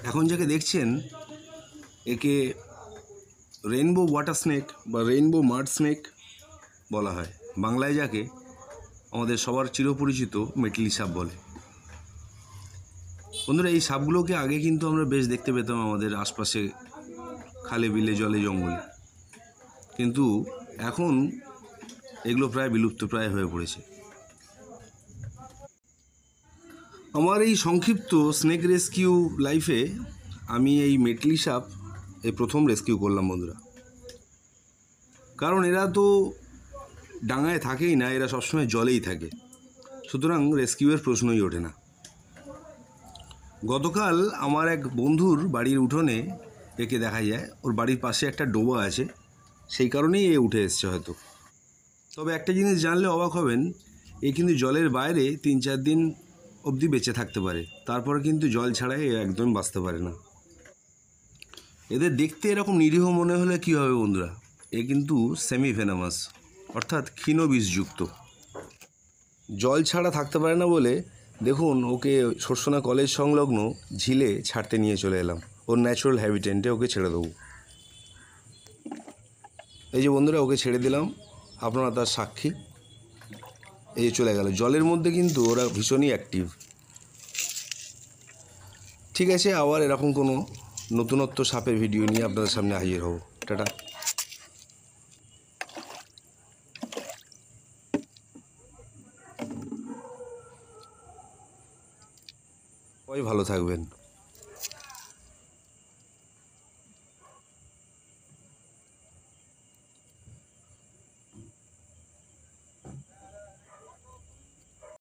এখন যাকে দেখছেন একে রেইনবো ওয়াটার স্নেক বা রেইনবো মাড স্নেক বলা হয়, বাংলায় যাকে আমাদের সবার চিরপরিচিত মেটলি সাপ বলে। বন্ধুরা, এই সাপগুলোকে আগে কিন্তু আমরা বেশ দেখতে পেতাম আমাদের আশপাশে খালে বিলে জলে জঙ্গলে, কিন্তু এখন এগুলো প্রায় বিলুপ্তপ্রায় হয়ে পড়েছে। আমার এই সংক্ষিপ্ত স্নেক রেস্কিউ লাইফে আমি এই মেটলি সাপ এই প্রথম রেস্কিউ করলাম বন্ধুরা। কারণ এরা তো ডাঙায় থাকেই না, এরা সবসময় জলেই থাকে, সুতরাং রেস্কিউয়ের প্রশ্নই ওঠে না। গতকাল আমার এক বন্ধুর বাড়ির উঠোনে একে দেখা যায়, ওর বাড়ির পাশে একটা ডোবা আছে, সেই কারণেই এ উঠে এসছে হয়তো। তবে একটা জিনিস জানলে অবাক হবেন, এ কিন্তু জলের বাইরে 3-4 দিন অবধি বেঁচে থাকতে পারে, তারপরে কিন্তু জল ছাড়াই এ একদম বাঁচতে পারে না। এদের দেখতে এরকম নিরীহ মনে হলে কী হবে বন্ধুরা, এ কিন্তু সেমি ভেনামাস অর্থাৎ ক্ষীণ বিষযুক্ত। জল ছাড়া থাকতে পারে না বলে দেখুন ওকে সরসোনা কলেজ সংলগ্ন ঝিলে ছাড়তে নিয়ে চলে এলাম, ওর ন্যাচারাল হ্যাবিটেন্টে ওকে ছেড়ে দেবো। এই যে বন্ধুরা, ওকে ছেড়ে দিলাম, আপনারা তার সাক্ষী। এই যে চলে গেল জলের মধ্যে, কিন্তু ওরা ভীষণই অ্যাক্টিভ। ঠিক আছে, আবার এরকম কোনো নতুনত্ব সাপের ভিডিও নিয়ে আপনাদের সামনে হাজির হব। টাটা। সবাই ভালো থাকবেন।